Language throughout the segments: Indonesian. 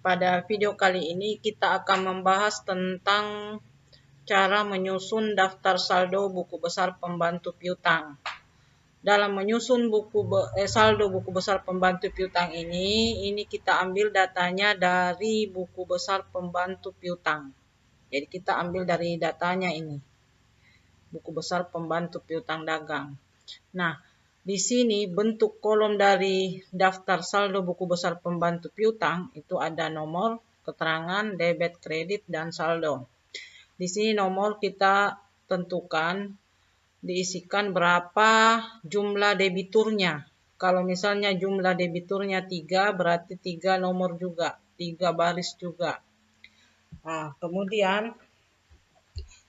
Pada video kali ini kita akan membahas tentang cara menyusun daftar saldo buku besar pembantu piutang. Dalam menyusun saldo buku besar pembantu piutang ini kita ambil datanya dari buku besar pembantu piutang. Jadi kita ambil dari datanya ini, buku besar pembantu piutang dagang. Nah, di sini bentuk kolom dari daftar saldo buku besar pembantu piutang itu ada nomor, keterangan, debit, kredit, dan saldo. Di sini nomor kita tentukan, diisikan berapa jumlah debiturnya. Kalau misalnya jumlah debiturnya 3, berarti 3 nomor juga, 3 baris juga. Nah, kemudian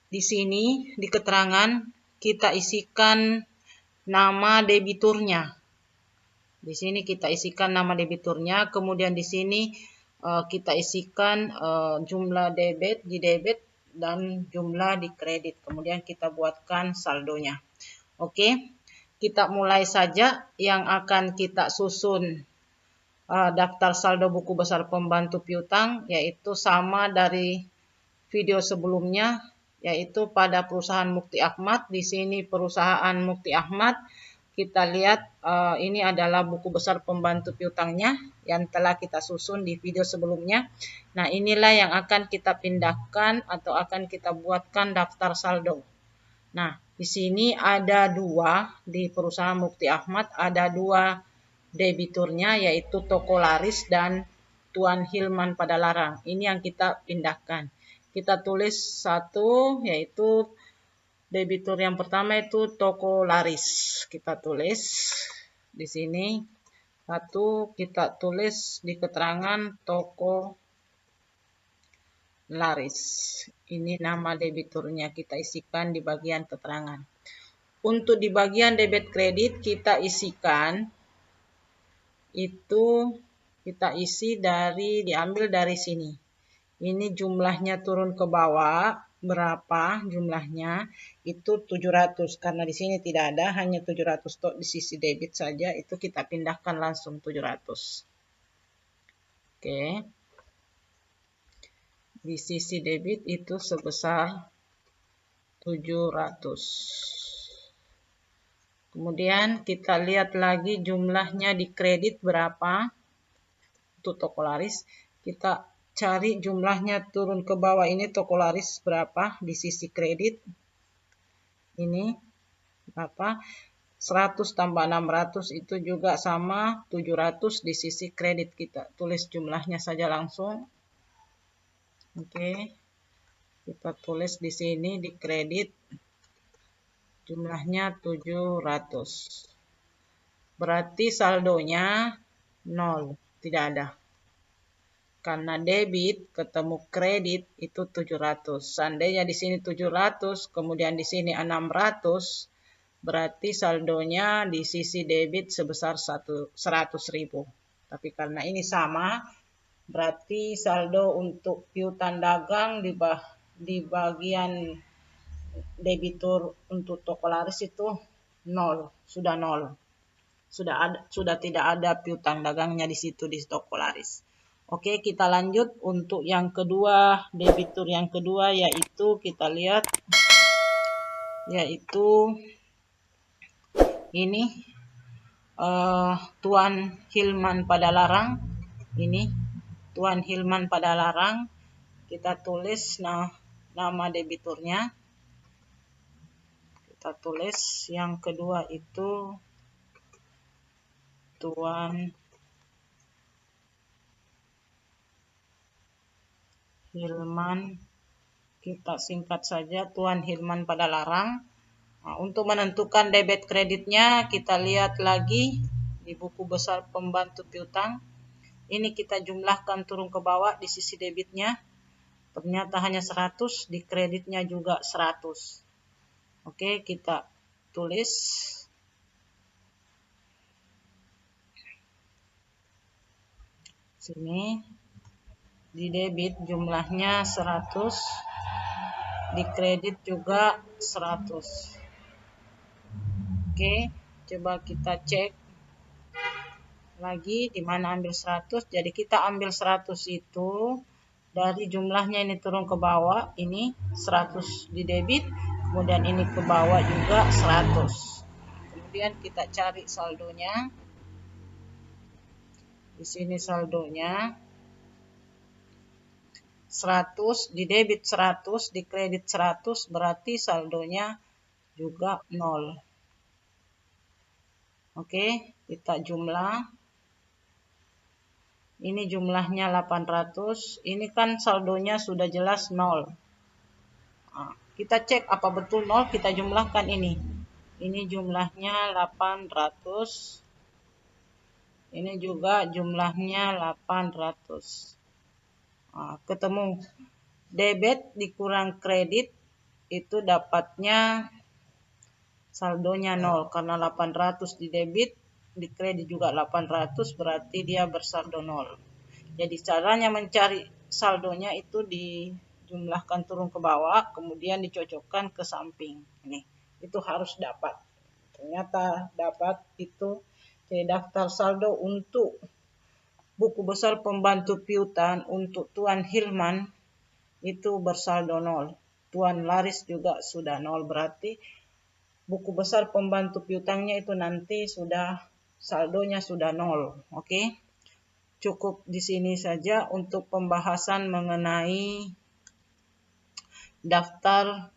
di sini di keterangan kita isikan nama debiturnya. Di sini kita isikan nama debiturnya, kemudian di sini kita isikan jumlah debit di debit dan jumlah di kredit. Kemudian kita buatkan saldonya. Oke, kita mulai saja yang akan kita susun daftar saldo buku besar pembantu piutang, yaitu sama dari video sebelumnya, yaitu pada perusahaan Mukti Ahmad. Di sini perusahaan Mukti Ahmad, kita lihat ini adalah buku besar pembantu piutangnya yang telah kita susun di video sebelumnya. Nah, inilah yang akan kita pindahkan atau akan kita buatkan daftar saldo. Nah, di sini ada dua, di perusahaan Mukti Ahmad ada dua debiturnya, yaitu Toko Laris dan Tuan Hilman Padalarang. Ini yang kita pindahkan. Kita tulis satu, yaitu debitur yang pertama itu Toko Laris. Kita tulis di sini satu, kita tulis di keterangan Toko Laris. Ini nama debiturnya, kita isikan di bagian keterangan. Untuk di bagian debit kredit kita isikan itu kita isi diambil dari sini. Ini jumlahnya turun ke bawah, berapa jumlahnya? Itu 700, karena di sini tidak ada, hanya 700 tok di sisi debit saja, itu kita pindahkan langsung 700. Oke. Di sisi debit itu sebesar 700. Kemudian kita lihat lagi jumlahnya di kredit berapa. Untuk Toko Laris, kita cari jumlahnya turun ke bawah, ini Toko Laris berapa di sisi kredit. Ini berapa? 100 tambah 600 itu juga sama 700 di sisi kredit. Kita tulis jumlahnya saja langsung. Oke. Kita tulis di sini di kredit jumlahnya 700. Berarti saldonya 0, tidak ada. Karena debit ketemu kredit itu 700. Seandainya di sini 700, kemudian di sini 600, berarti saldonya di sisi debit sebesar 100.000. Tapi karena ini sama, berarti saldo untuk piutang dagang di bagian debitur untuk Toko Laris itu 0, sudah 0. Sudah tidak ada piutang dagangnya di situ di Toko Laris. Oke, kita lanjut untuk yang kedua, debitur yang kedua, yaitu kita lihat, yaitu ini Tuan Hilman Padalarang. Ini Tuan Hilman Padalarang. Kita tulis nama debiturnya. Kita tulis yang kedua itu Tuan Hilman, kita singkat saja Tuan Hilman Padalarang. Nah, untuk menentukan debit kreditnya kita lihat lagi di buku besar pembantu piutang. Ini kita jumlahkan turun ke bawah di sisi debitnya. Ternyata hanya 100, di kreditnya juga 100. Oke, kita tulis. Sini di debit jumlahnya 100, di kredit juga 100. Oke, coba kita cek. lagi di mana ambil 100. Jadi kita ambil 100 itu dari jumlahnya ini turun ke bawah, ini 100 di debit, kemudian ini ke bawah juga 100. Kemudian kita cari saldonya. Di sini saldonya 100, di debit 100, di kredit 100, berarti saldonya juga 0. Oke, kita jumlah. Ini jumlahnya 800, ini kan saldonya sudah jelas 0. Nah, kita cek apa betul 0, kita jumlahkan ini. Ini jumlahnya 800. Ini juga jumlahnya 800. Nah, ketemu debit dikurang kredit itu dapatnya saldonya 0 karena 800 di debit, di kredit juga 800, berarti dia bersaldo 0. Jadi caranya mencari saldonya itu dijumlahkan turun ke bawah, kemudian dicocokkan ke samping. Ini itu harus dapat. Ternyata dapat itu. Jadi daftar saldo untuk buku besar pembantu piutang untuk Tuan Hilman itu bersaldo 0. Tuan Laris juga sudah 0, berarti buku besar pembantu piutangnya itu nanti sudah saldonya sudah 0. Oke. Cukup di sini saja untuk pembahasan mengenai daftar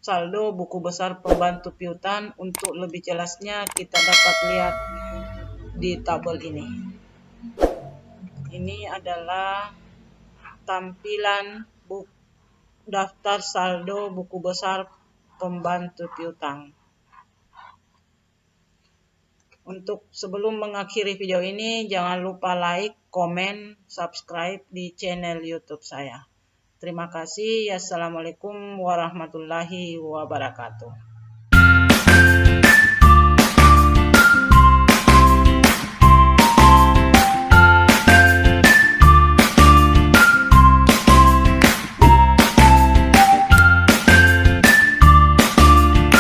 saldo buku besar pembantu piutang. Untuk lebih jelasnya kita dapat lihat di tabel ini. Ini adalah tampilan daftar saldo buku besar pembantu piutang. Untuk sebelum mengakhiri video ini, jangan lupa like, komen, subscribe di channel YouTube saya. Terima kasih. Assalamualaikum warahmatullahi wabarakatuh.